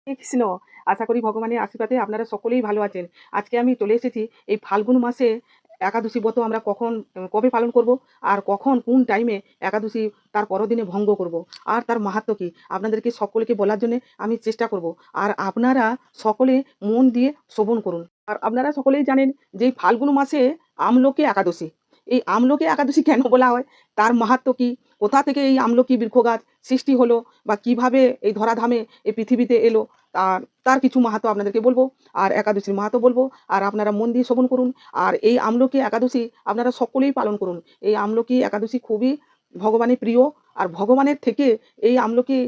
কৃষ্ণ। আশা করি ভগবানের আশীর্বাদে আপনারা সকলেই ভালো আছেন। আজকে আমি চলে এসেছি এই ফাল্গুন মাসে একাদশী ব্রত আমরা কবে পালন করব, আর কখন কোন টাইমে একাদশী তার পরদিনে ভঙ্গ করব, আর তার মাহাত্ম্য কী আপনাদেরকে সকলকে বলার জন্য আমি চেষ্টা করব। আর আপনারা সকলে মন দিয়ে শ্রবণ করুন। আর আপনারা সকলেই জানেন যে এই ফাল্গুন মাসে আমলকি একাদশী। এই আমলকি একাদশী কেন বলা হয়, তার মাহাত্ম্য কী, কোথা থেকে এই আমলকি বৃক্ষ গাছ সৃষ্টি হলো, বা কিভাবে এই ধরাধামে এই পৃথিবীতে এলো, তার তার কিছু মাহাত্ম্য আপনাদেরকে বলবো, আর একাদশীর মাহাত্ম্য বলবো। আর আপনারা মন দিয়ে শ্রবণ করুন। আর এই আমলকি একাদশী আপনারা সকলেই পালন করুন। এই আমলকি একাদশী খুবই ভগবানের প্রিয়, আর ভগবানের থেকে এই আমলকি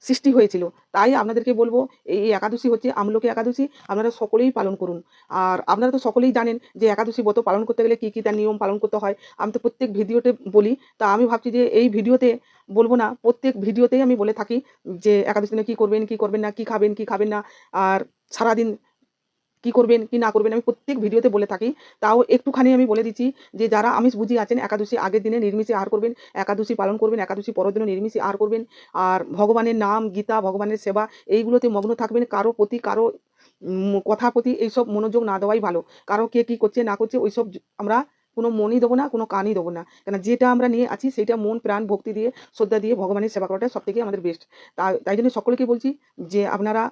সৃষ্টি হয়েছিল। তাই আপনাদেরকে বলবো, এই একাদশী হচ্ছে আমলকি একাদশী, আপনারা সকলেই পালন করুন। আর আপনারা তো সকলেই জানেন যে একাদশী ব্রত পালন করতে গেলে কী কী তার নিয়ম পালন করতে হয়। আমি তো প্রত্যেক ভিডিওতে বলি, তা আমি ভাবছি যে এই ভিডিওতে বলবো না, প্রত্যেক ভিডিওতেই আমি বলে থাকি যে একাদশী দিনে কী করবেন, কী করবেন না, কী খাবেন, কী খাবেন না, আর সারাদিন কী করবেন, কী না করবেন, আমি প্রত্যেক ভিডিওতে বলে থাকি। তাও একটুখানি আমি বলে দিচ্ছি যে যারা আমিষভোজী আছেন, একাদশী আগের দিনে নিরামিষে আহার করবেন, একাদশী পালন করবেন, একাদশী পরের দিনও নিরামিষে আহার করবেন। আর ভগবানের নাম, গীতা, ভগবানের সেবা এইগুলোতে মগ্ন থাকবেন। কারো প্রতি কারো কথার প্রতি এইসব মনোযোগ না দেওয়াই ভালো। কারো কে কী করছে না করছে ওইসব আমরা কোনো মনই দেবো না, কোনো কানই দেবো না। কেন যেটা আমরা নিয়ে আছি সেইটা মন প্রাণ ভক্তি দিয়ে শ্রদ্ধা দিয়ে ভগবানের সেবা করাটা সবথেকে আমাদের বেস্ট। তাই জন্য সকলকে বলছি যে আপনারা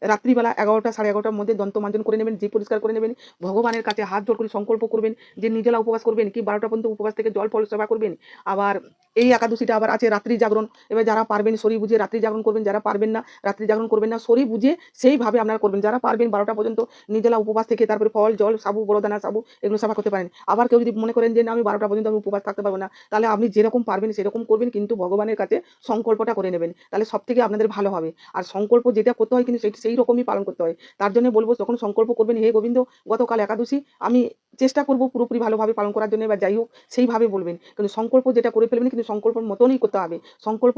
রাত্রিবেলা 11টা সাড়ে 11টার মধ্যে দন্তমার্জন করে নেবেন, জিভ পরিষ্কার করে নেবেন, ভগবানের কাছে হাত জোড় করে সংকল্প করবেন যে নির্জলা উপবাস করবেন, কি 12টা পর্যন্ত উপবাস থেকে জল ফল সেবা করবেন। আবার এই একাদশীটা আবার আছে রাত্রি জাগরণ। এবার যারা পারবেন শরীর বুঝে রাত্রি জাগরণ করবেন, যারা পারবেন না রাত্রি জাগরণ করবেন না, শরীর বুঝে সেইভাবে আপনারা করবেন। যারা পারবেন 12টা পর্যন্ত নির্জলা উপবাস থেকে তারপরে ফল জল সাবু বড়দানা সাবু এগুলো সেবা করতে পারেন। আবার কেউ যদি মনে করেন যে না আমি 12টা পর্যন্ত আমি উপবাস থাকতে পারবো না, তাহলে আপনি যেরকম পারবেন সেরকম করবেন, কিন্তু ভগবানের কাছে সংকল্পটা করে নেবেন, তাহলে সব থেকে আপনাদের ভালো হবে। আর সংকল্প যেটা করতে হয় কিন্তু সেই রকমই পালন করতে হয়। তার জন্য বলবো, যখন সংকল্প করবেন, হে গোবিন্দ গতকাল একাদশী আমি চেষ্টা করব পুরোপুরি ভালোভাবে পালন করার জন্য, বা যাই হোক সেইভাবে বলবেন, কিন্তু সংকল্প যেটা করে ফেলবেন কিন্তু সংকল্পের মতনই করতে হবে। সংকল্প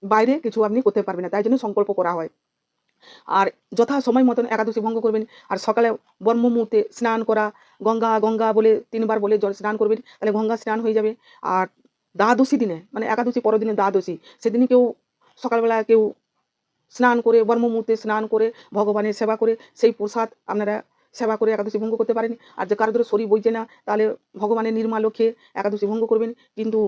বাইরে কিছু আপনি করতে পারবেন না, তাই জন্য সংকল্প করা হয়। আর যথা সময় মতন একাদশী ভঙ্গ করবেন। আর সকালে ব্রহ্ম মুহূর্তে স্নান করা, গঙ্গা গঙ্গা বলে 3বার বলে জল স্নান করবেন, তাহলে গঙ্গা স্নান হয়ে যাবে। আর দ্বাদশী দিনে মানে একাদশী পরদিনে দ্বাদশী, সেদিনই কেউ সকালবেলা কেউ স্নান করে ব্রহ্ম মুহূর্তে স্নান করে ভগবানের সেবা করে সেই প্রসাদ আপনারা সেবা করে একাদশী ভঙ্গ করতে পারেন। আর যে কারো ধরো শরীর বইছে না, তাহলে ভগবানের নির্মা খেয়ে একাদশী ভঙ্গ করবেন। কিন্তু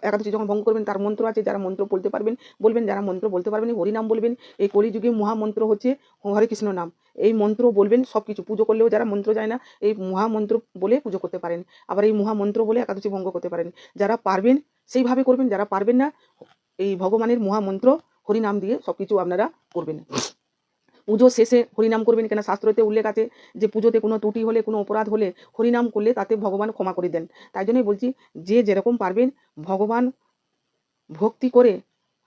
একাদশী যখন ভঙ্গ করবেন তার মন্ত্র আছে, যারা মন্ত্র বলতে পারবেন বলবেন, যারা মন্ত্র বলতে পারবেন হরিনাম বলবেন। এই কলিযুগে মহামন্ত্র হচ্ছে হরে কৃষ্ণ নাম। এই মন্ত্র বলবেন, সব কিছু পুজো করলেও যারা মন্ত্র যায় না এই মহামন্ত্র বলে পুজো করতে পারেন। আবার এই মহামন্ত্র বলে একাদশী ভঙ্গ করতে পারেন। যারা পারবেন সেইভাবে করবেন, যারা পারবেন না এই ভগবানের মহামন্ত্র হরিনাম দিয়ে সব কিছু আপনারা করবেন। পুজো শেষে হরিনাম করবেন, কেন শাস্ত্রতে উল্লেখ আছে যে পুজোতে কোনো ত্রুটি হলে, কোনো অপরাধ হলে হরিনাম করলে তাতে ভগবান ক্ষমা করে দেন। তাই জন্যই বলছি যে যেরকম পারবেন ভগবান ভক্তি করে,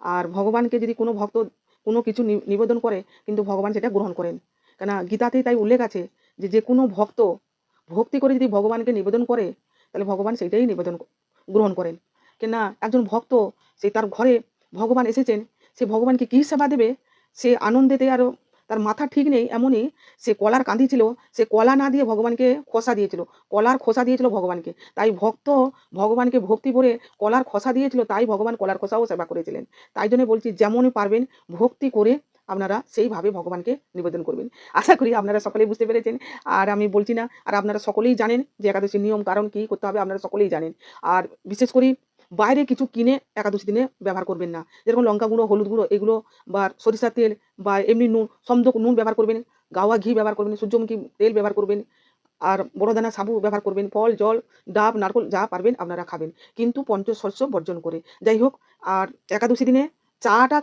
আর ভগবানকে যদি কোনো ভক্ত কোনো কিছু নিবেদন করে কিন্তু ভগবান সেটা গ্রহণ করেন। কেন গীতাতেই তাই উল্লেখ আছে যে যে কোনো ভক্ত ভক্তি করে যদি ভগবানকে নিবেদন করে তাহলে ভগবান সেইটাই নিবেদন গ্রহণ করেন। কেন একজন ভক্ত সে তার ঘরে ভগবান এসেছেন, সে ভগবানকে কী সেবা দেবে, সে আনন্দেতে আরও তার মাথা ঠিক নেই। এমনই সে কলার কাঁদি ছিল, সে কলা না দিয়ে ভগবানকে খোসা দিয়েছিল, কলার খোসা দিয়েছিল ভগবানকে। তাই ভক্ত ভগবানকে ভক্তি ভরে কলার খোসা দিয়েছিল, তাই ভগবান কলার খোসাও সেবা করেছিলেন। তাই জন্য বলছি যেমনই পারবেন ভক্তি করে আপনারা সেইভাবে ভগবানকে নিবেদন করবেন। আশা করি আপনারা সকলেই বুঝতে পেরেছেন। আর আমি বলছি না, আর আপনারা সকলেই জানেন যে একাদশীর নিয়ম কারণ কী করতে হবে, আপনারা সকলেই জানেন। আর বিশেষ করে বাইরে কিছু কিনে একাদশী দিনে ব্যবহার করবেন না, যেরকম লঙ্কা গুঁড়ো, হলুদ গুঁড়ো এগুলো, বা সরিষার তেল, বা এমনি নুন, সমদক নুন ব্যবহার করবেন, গাওয়া ঘি ব্যবহার করবেন, সূর্যমুখী তেল ব্যবহার করবেন, আর বড়দানা সাবু ব্যবহার করবেন, ফল জল ডাব নারকোল যা পারবেন আপনারা খাবেন, কিন্তু পঞ্চশস্য বর্জন করে। যাই হোক, আর একাদশী দিনে চাটা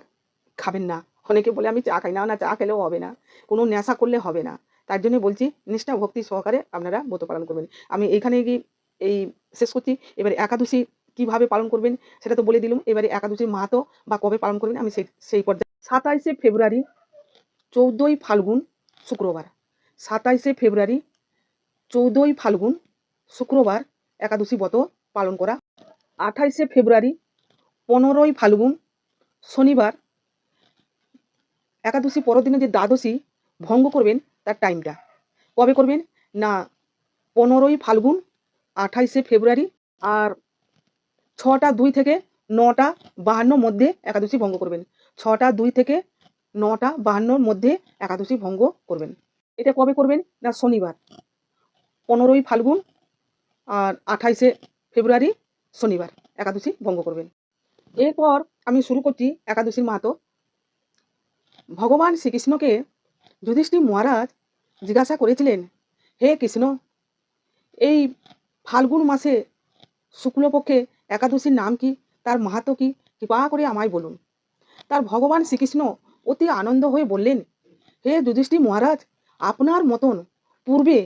খাবেন না। অনেকে বলে আমি চা খাই না, না চা খেলেও হবে না, কোনো নেশা করলে হবে না। তার জন্য বলছি নিষ্ঠা ভক্তি সহকারে আপনারা ব্রত পালন করবেন। আমি এইখানে গিয়ে এই শেষ করছি। এবারে একাদশী কীভাবে পালন করবেন সেটা তো বলে দিলাম। এবারে একাদশীর মাহাত্ম্য বা কবে পালন করবেন আমি সেই পর্যায়ে 27শে ফেব্রুয়ারি 14ই ফাল্গুন শুক্রবার, 27শে ফেব্রুয়ারি 14ই ফাল্গুন শুক্রবার একাদশী ব্রত পালন করা। 28শে ফেব্রুয়ারি 15ই ফাল্গুন শনিবার একাদশী পরদিনে যে দ্বাদশী ভঙ্গ করবেন তার টাইমটা কবে করবেন না 15ই ফাল্গুন 28শে ফেব্রুয়ারি, আর 6টা 2 থেকে 9টা 52 মধ্যে একাদশী ভঙ্গ করবেন। 6টা 2 থেকে 9:52 মধ্যে একাদশী ভঙ্গ করবেন। এটা কবে করবেন না শনিবার 15ই ফাল্গুন আর 28শে ফেব্রুয়ারি শনিবার একাদশী ভঙ্গ করবেন। এরপর আমি শুরু করছি একাদশীর মাহাত্ম্য। ভগবান শ্রীকৃষ্ণকে যুধিষ্ঠির মহারাজ জিজ্ঞাসা করেছিলেন, হে কৃষ্ণ, এই ফাল্গুন মাসে শুক্লপক্ষে একাদশীর নাম কি, তার মাহাত্ম্য কি, কৃপা করে আমায় বলুন। তার ভগবান শ্রীকৃষ্ণ অতি আনন্দ হয়ে বললেন, হে যুধিষ্ঠির মহারাজ, আপনার মতন পূর্বে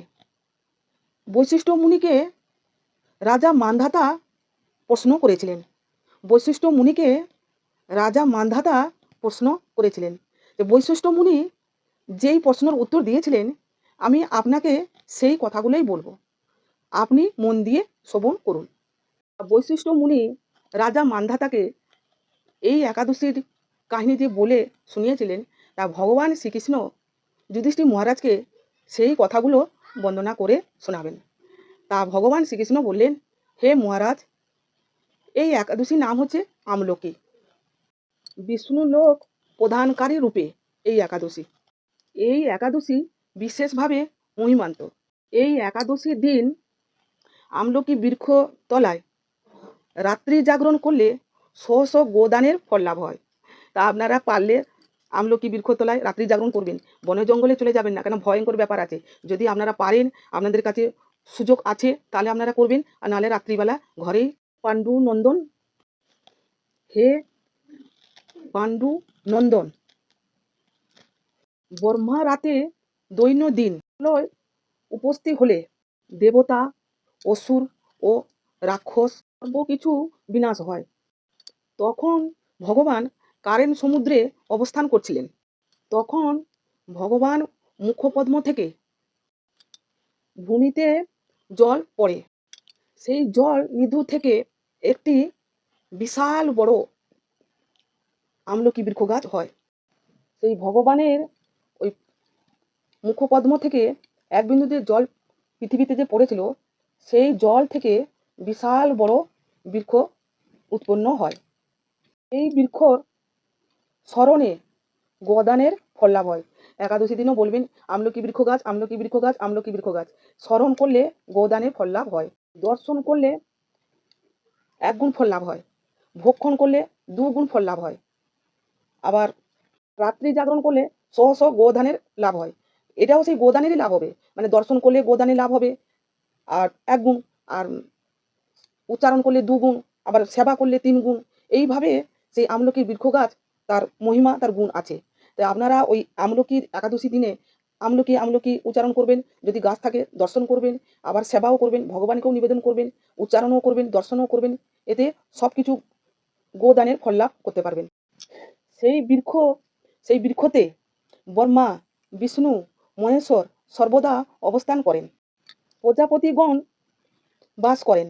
বৈশিষ্ট্য মুনিকে রাজা মান্ধাতা প্রশ্ন করেছিলেন। বৈশিষ্ট্য মুনিকে রাজা মান্ধাতা প্রশ্ন করেছিলেন। যে বৈশিষ্ট্য মুনি যেই প্রশ্নের উত্তর দিয়েছিলেন, আমি আপনাকে সেই কথাগুলোই বলবো, আপনি মন দিয়ে শ্রবণ করুন। বৈশিষ্ট্য মুনি রাজা মান্ধাতাকে এই একাদশীর কাহিনী যে বলে শুনিয়েছিলেন, তা ভগবান শ্রীকৃষ্ণ যুধিষ্ঠির মহারাজকে সেই কথাগুলো বর্ণনা করে শোনাবেন। তা ভগবান শ্রীকৃষ্ণ বললেন, হে মহারাজ, এই একাদশীর নাম হচ্ছে আমলকি। বিষ্ণু লোক প্রধানকারী রূপে এই একাদশী। এই একাদশী বিশেষভাবে মহিমান্ত। এই একাদশীর দিন আমলকি বৃক্ষ তলায় রাত্রি জাগরণ করলে শো গোদানের ফল লাভ হয়। তা আপনারা পারলে আমলকি বৃক্ষতলায় রাত্রি জাগরণ করবেন। বনে জঙ্গলে চলে যাবেন না, কেন ভয়ঙ্কর ব্যাপার আছে। যদি আপনারা পারেন, আপনাদের কাছে সুযোগ আছে, তাহলে আপনারা করবেন, আর নাহলে রাত্রিবেলা ঘরেই পাণ্ডু নন্দন, হে পাণ্ডু নন্দন, ব্রহ্মা রাতে দৈনন্দিন উপস্থিত হলে দেবতা, অসুর ও রাক্ষস সর্বকিছু বিনাশ হয়। তখন ভগবান কারেন সমুদ্রে অবস্থান করছিলেন। তখন ভগবান মুখপদ্ম থেকে ভূমিতে জল পড়ে। সেই জল নিধু থেকে একটি বিশাল বড় আমলকি বৃক্ষ গাছ হয়। সেই ভগবানের ওই মুখপদ্ম থেকে এক বিন্দুতে জল পৃথিবীতে যে পড়েছিল, সেই জল থেকে বিশাল বড় বৃক্ষ উৎপন্ন হয়। এই বৃক্ষর স্মরণে গোদানের ফল লাভ হয়। একাদশী দিনও বলবেন, আমলকি বৃক্ষ গাছ, আমলকি বৃক্ষ গাছ, আমলকি বৃক্ষ গাছ। স্মরণ করলে গোদানের ফল লাভ হয়। দর্শন করলে 1 গুণ ফল লাভ হয়। ভক্ষণ করলে 2 গুণ ফল লাভ হয়। আবার রাত্রি জাগরণ করলে শো গোদানের লাভ হয়। এটাও সেই গোদানেরই লাভ হবে, মানে দর্শন করলে গোদানের লাভ হবে আর 1 গুণ, আর উচ্চারণ করলে 2 গুণ, আবার সেবা করলে 3 গুণ। এইভাবে সেই আমলকির বৃক্ষ গাছ তার মহিমা, তার গুণ আছে। তাই আপনারা ওই আমলকির একাদশী দিনে আমলকি আমলকি উচ্চারণ করবেন, যদি গাছ থাকে দর্শন করবেন, আবার সেবাও করবেন, ভগবানকেও নিবেদন করবেন, উচ্চারণও করবেন, দর্শনও করবেন। এতে সব কিছু গোদানের ফল লাভ করতে পারবেন। সেই বৃক্ষতে ব্রহ্মা, বিষ্ণু, মহেশ্বর সর্বদা অবস্থান করেন। প্রজাপতিগণ বাস করেন।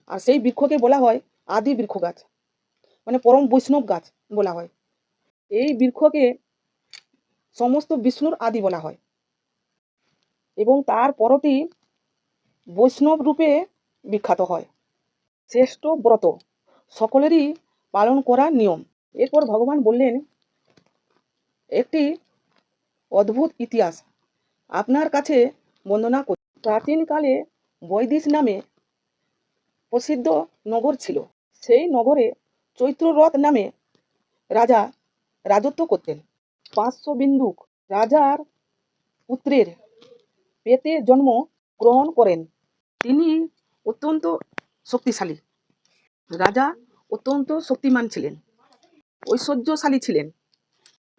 আর সেই বৃক্ষকে বলা হয় আদি বৃক্ষ গাছ, মানে পরম বৈষ্ণব গাছ বলা হয়। এই বৃক্ষকে সমস্ত বিষ্ণুর আদি বলা হয় এবং তার পরটি বৈষ্ণব রূপে বিখ্যাত হয়। শ্রেষ্ঠ ব্রত, সকলেরই পালন করা নিয়ম। এরপর ভগবান বললেন, একটি অদ্ভুত ইতিহাস আপনার কাছে বর্ণনা করি। প্রাচীনকালে বৈদিশ নামে প্রসিদ্ধ নগর ছিল। সেই নগরে চৈত্ররথ নামে রাজা রাজত্ব করতেন। পার্শ্ববিন্দুক রাজার পুত্রের পেতে জন্ম গ্রহণ করেন। তিনি অত্যন্ত শক্তিশালী রাজা, অত্যন্ত শক্তিমান ছিলেন, ঐশ্বর্যশালী ছিলেন,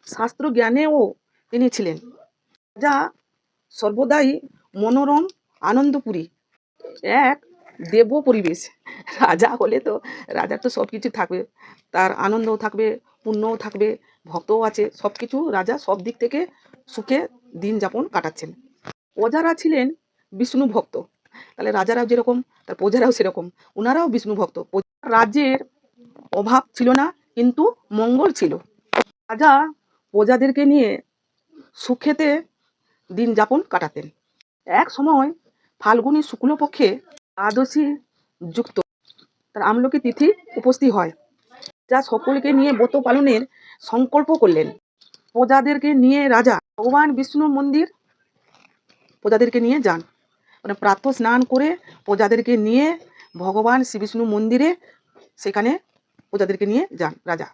শাস্ত্র জ্ঞানেও তিনি ছিলেন। রাজা সর্বদাই মনোরম আনন্দপুরী এক দেব পরিবেশ। রাজা হলে তো রাজার তো সব কিছু থাকবে, তার আনন্দও থাকবে, পুণ্যও থাকবে, ভক্তও আছে, সব কিছু রাজা সব দিক থেকে সুখে দিন যাপন কাটাচ্ছেন। প্রজারা ছিলেন বিষ্ণু ভক্ত, তাহলে রাজারাও যেরকম তার প্রজারাও সেরকম, ওনারাও বিষ্ণু ভক্ত। রাজ্যের অভাব ছিল না, কিন্তু মঙ্গল ছিল। রাজা প্রজাদেরকে নিয়ে সুখেতে দিন যাপন কাটাতেন। এক সময় ফাল্গুনী শুক্লপক্ষে দ্বাদশী যুক্ত তার আমলকি তিথি উপস্থিত হয়, যা সকলকে নিয়ে ব্রত পালনের সংকল্প করলেন। প্রজাদেরকে নিয়ে রাজা ভগবান বিষ্ণুর মন্দির প্রজাদেরকে নিয়ে যান, মানে প্রাতঃ স্নান করে প্রজাদেরকে নিয়ে ভগবান শ্রী বিষ্ণু মন্দিরে সেখানে প্রজাদেরকে নিয়ে যান রাজা।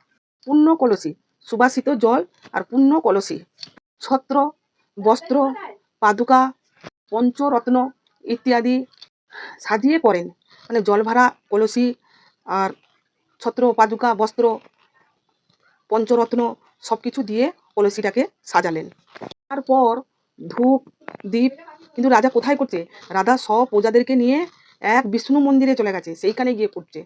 পূর্ণ কলসী, সুবাসিত জল আর পূর্ণ কলসী, ছত্র, বস্ত্র, পাদুকা, পঞ্চরত্ন ইত্যাদি সাজিয়ে করেন, মানে জল ভরা কলসী আর ছত্র, পাদুকা, বস্ত্র, পঞ্চরত্ন সব কিছু দিয়ে কলসিটাকে সাজালেন। তারপর ধূপ দীপ, কিন্তু রাজা কোথায় করছে? রাজা সব প্রজাদেরকে নিয়ে এক বিষ্ণু মন্দিরে চলে গেছে, সেইখানে গিয়ে করছে।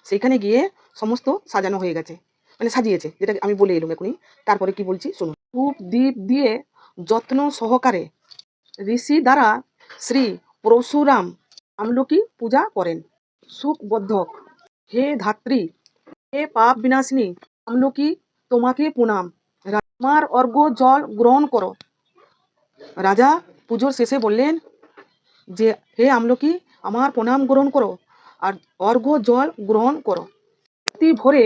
সেইখানে গিয়ে সমস্ত সাজানো হয়ে গেছে, মানে সাজিয়েছে, যেটা আমি বলে এলাম এখনই। তারপরে কি বলছি শুনুন। ধূপ দ্বীপ দিয়ে যত্ন সহকারে ঋষি দ্বারা শ্রী পরশুরাম আমলকি পূজা করেন। সুখবর্ধক, হে ধাত্রী, হে পাপ বিনাশিনী আমলকি, তোমাকে প্রণাম, আমার অর্ঘ্য জল গ্রহণ করো। রাজা পুজোর শেষে বললেন যে হে আমলকি, আমার প্রণাম গ্রহণ করো আর অর্ঘ্য জল গ্রহণ করো। রাত্রি ভোরে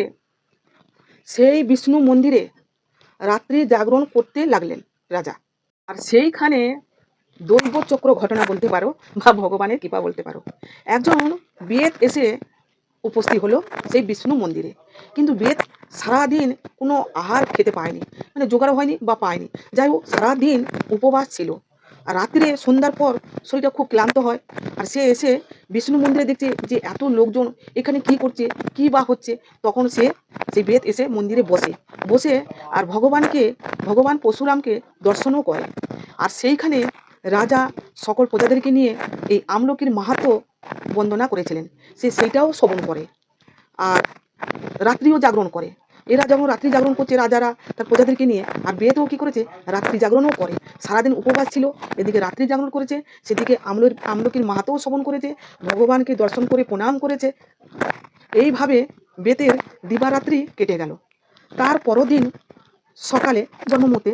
সেই বিষ্ণু মন্দিরে রাত্রি জাগরণ করতে লাগলেন রাজা। আর সেইখানে দৈব চক্র ঘটনা বলতে পারো বা ভগবানের কৃপা বলতে পারো। একজন বেদ এসে উপস্থিত হলো সেই বিষ্ণু মন্দিরে, কিন্তু বেদ সারাদিন কোনো আহার খেতে পায়নি, মানে জোগাড় হয়নি বা পায়নি। যাই হোক, সারাদিন উপবাস ছিল। আর রাত্রে সন্ধ্যার পর শরীরটা খুব ক্লান্ত হয়, আর সে এসে বিষ্ণু মন্দিরে দেখছে যে এত লোকজন এখানে কি করছে, কি বা হচ্ছে। তখন সেই বেদ এসে মন্দিরে বসে বসে আর ভগবান পরশুরামকে দর্শনও করে। আর সেইখানে রাজা সকল প্রজাদেরকে নিয়ে এই আমলকির মাহাত্ম্য বন্দনা করেছিলেন, সেইটাও শ্রবণ করে আর রাত্রিও জাগরণ করে। এরা যখন রাত্রি জাগরণ করছে রাজারা তার প্রজাদেরকে নিয়ে, আর বেদও কী করেছে, রাত্রি জাগরণও করে। সারাদিন উপবাস ছিল, এদিকে রাত্রি জাগরণ করেছে, সেদিকে আমলকির মাহাত্ম্যও শ্রবণ করেছে, ভগবানকে দর্শন করে প্রণাম করেছে। এইভাবে বেদের দিবারাত্রি কেটে গেল। তার পরদিন সকালে জন্মমতে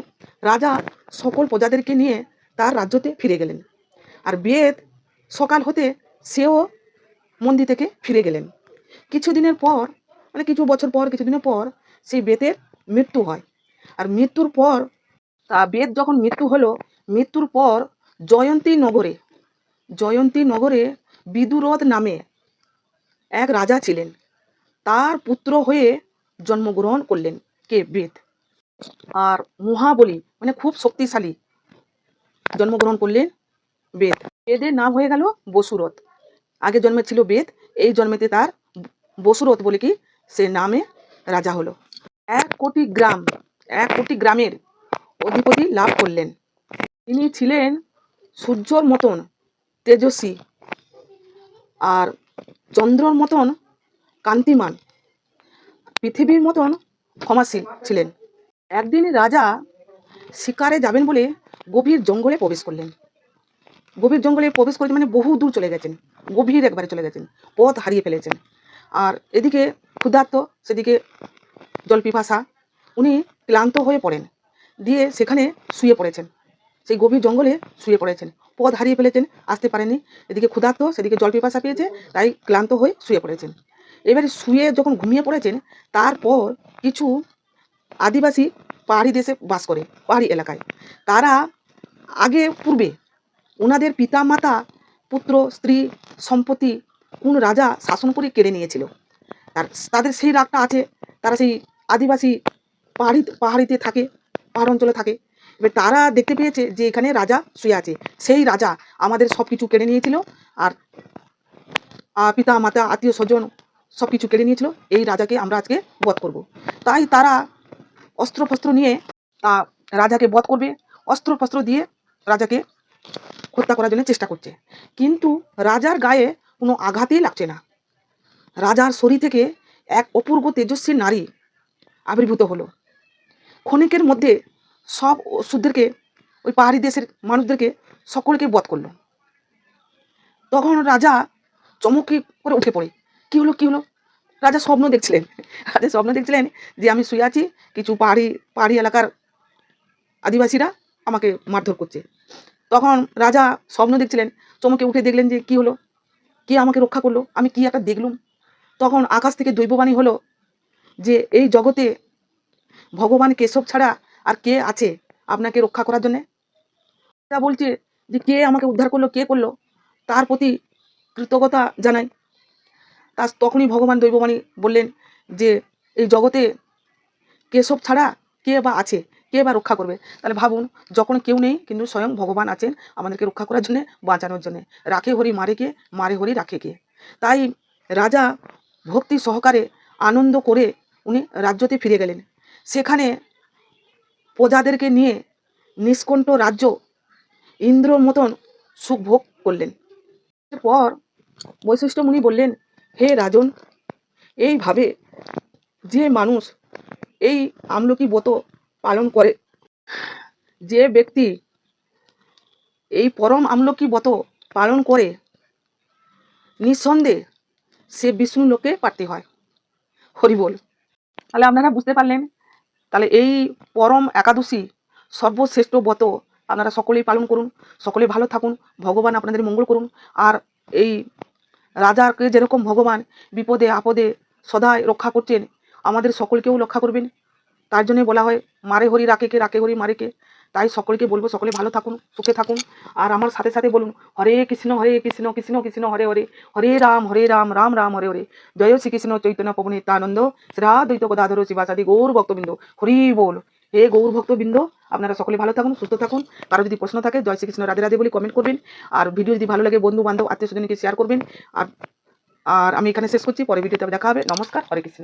রাজা সকল প্রজাদেরকে নিয়ে তার রাজ্যতে ফিরে গেলেন। আর বেদ সকাল হতে সেও মন্দির থেকে ফিরে গেলেন। কিছুদিনের পর, মানে কিছু বছর পর, কিছুদিনের পর সেই বেদের মৃত্যু হয়। আর মৃত্যুর পর বেদ যখন মৃত্যু হলো, মৃত্যুর পর জয়ন্তী নগরে বিদুরথ নামে এক রাজা ছিলেন। তার পুত্র হয়ে জন্মগ্রহণ করলেন কে? বেদ। আর মহাবলী, মানে খুব শক্তিশালী, জন্মগ্রহণ করলেন বেদ। বেদের নাম হয়ে গেল বসুরথ। আগে জন্মে ছিল বেদ, এই জন্মেতে তার বসুরথ বলে কি সে নামে রাজা হলো। 1 কোটি গ্রামের অধিপতি লাভ করলেন। তিনি ছিলেন সূর্যর মতন তেজস্বী আর চন্দ্রর মতন কান্তিমান, পৃথিবীর মতন ক্ষমাশীল ছিলেন। একদিন রাজা শিকারে যাবেন বলে গভীর জঙ্গলে প্রবেশ করলেন। গভীর জঙ্গলে প্রবেশ করেছেন মানে বহু দূর চলে গেছেন, গভীর একবারে চলে গেছেন, পথ হারিয়ে ফেলেছেন। আর এদিকে ক্ষুধার্ত, সেদিকে জল পিপাসা, উনি ক্লান্ত হয়ে পড়েন, দিয়ে সেখানে শুয়ে পড়েছেন, সেই গভীর জঙ্গলে শুয়ে পড়েছেন, পথ হারিয়ে ফেলেছেন, আসতে পারেননি। এদিকে ক্ষুধার্ত, সেদিকে জল পিপাসা পেয়েছে, তাই ক্লান্ত হয়ে শুয়ে পড়েছেন। এবারে শুয়ে যখন ঘুমিয়ে পড়েছেন, তারপর কিছু আদিবাসী পাহাড়ি দেশে বাস করে, পাহাড়ি এলাকায়, তারা পূর্বে ওনাদের পিতা মাতা, পুত্র, স্ত্রী, সম্পত্তি কোন রাজা শাসন করে কেড়ে নিয়েছিল। তাদের সেই রাগটা আছে। তারা সেই আদিবাসী পাহাড়িতে থাকে, পাহাড় অঞ্চলে থাকে। এবার তারা দেখতে পেয়েছে যে এখানে রাজা শুয়ে আছে, সেই রাজা আমাদের সব কিছু কেড়ে নিয়েছিল, আর পিতা মাতা আত্মীয় স্বজন সব কিছু কেড়ে নিয়েছিল, এই রাজাকে আমরা আজকে বধ করব। তাই তারা অস্ত্রফস্ত্র নিয়ে রাজাকে বধ করবে, অস্ত্রফস্ত্র দিয়ে রাজাকে হত্যা করার জন্য চেষ্টা করছে। কিন্তু রাজার গায়ে কোনো আঘাতই লাগছে না। রাজার শরীর থেকে এক অপূর্ব তেজস্বী নারী আবির্ভূত হলো। ক্ষণিকের মধ্যে সব অসুরদেরকে, ওই পাহাড়ি দেশের মানুষদেরকে সকলকে বধ করলো। তখন রাজা চমকে করে উঠে পড়ে, কি হলো? রাজা স্বপ্ন দেখছিলেন যে আমি শুয়ে আছি, কিছু পাহাড়ি এলাকার আদিবাসীরা আমাকে মারধর করছে। তখন রাজা স্বপ্ন দেখছিলেন, চমকে উঠে দেখলেন যে কি হলো, কে আমাকে রক্ষা করলো, আমি কি একটা দেখলুম। তখন আকাশ থেকে দৈববাণী হলো যে এই জগতে ভগবান কেশব ছাড়া আর কে আছে আপনাকে রক্ষা করার জন্যে? এটা বলছে যে কে আমাকে উদ্ধার করলো, কে করলো, তার প্রতি কৃতজ্ঞতা জানাই। তখনই ভগবান দৈববাণী বললেন যে এই জগতে কেশব ছাড়া কে বা আছে, কে বা রক্ষা করবে? তাহলে ভাবুন, যখন কেউ নেই কিন্তু স্বয়ং ভগবান আছেন আমাদেরকে রক্ষা করার জন্যে, বাঁচানোর জন্যে। রাখে হরি মারে কে, মারে হরি রাখে কে। তাই রাজা ভক্তি সহকারে আনন্দ করে উনি রাজ্যতে ফিরে গেলেন। সেখানে প্রজাদেরকে নিয়ে নিষ্কণ্ঠ রাজ্য ইন্দ্রর মতন সুখ ভোগ করলেন। এরপর বৈশিষ্ট্য মুনি বললেন, হে রাজন, এইভাবে যে মানুষ এই আমলকি ব্রত পালন করে, যে ব্যক্তি এই পরম আমলকি ব্রত পালন করে, নিঃসন্দেহে সে বিষ্ণু লোকে প্রার্থী হয়। হরি বল। তাহলে আপনারা বুঝতে পারলেন, তাহলে এই পরম একাদশী সর্বশ্রেষ্ঠ ব্রত আপনারা সকলেই পালন করুন, সকলেই ভালো থাকুন, ভগবান আপনাদের মঙ্গল করুন। আর এই রাজাকে যেরকম ভগবান বিপদে আপদে সদাই রক্ষা করছেন, আমাদের সকলকেও রক্ষা করবেন। তার জন্য বলা হয় মারে হরি রাখে কে, রাখে হরি মারে কে। তাই সকলকে বলবো সকলে ভালো থাকুন, সুখে থাকুন। আর আমার সাথে সাথে বলুন হরে কৃষ্ণ কৃষ্ণ কৃষ্ণ হরে হরে, হরে রাম রাম রাম হরে হরে। জয় শ্রীকৃষ্ণ চৈতন্য প্রভু নিত্যানন্দ, শ্রীরাদ্বৈত গদাধর শিবাসাদি গৌর ভক্তবৃন্দ, হরি বল। হে গৌর ভক্তবৃন্দ, আপনারা সকলে ভালো থাকুন, সুস্থ থাকুন। কারো যদি প্রশ্ন থাকে জয় শ্রীকৃষ্ণ রাধে রাধে বলে কমেন্ট করবেন। আর ভিডিও যদি ভালো লাগে বন্ধু বান্ধব আত্মীয় স্বজনকে শেয়ার করবেন। আর আর আমি এখানে শেষ করছি, পরে ভিডিওতে দেখা হবে। নমস্কার, হরে কৃষ্ণ।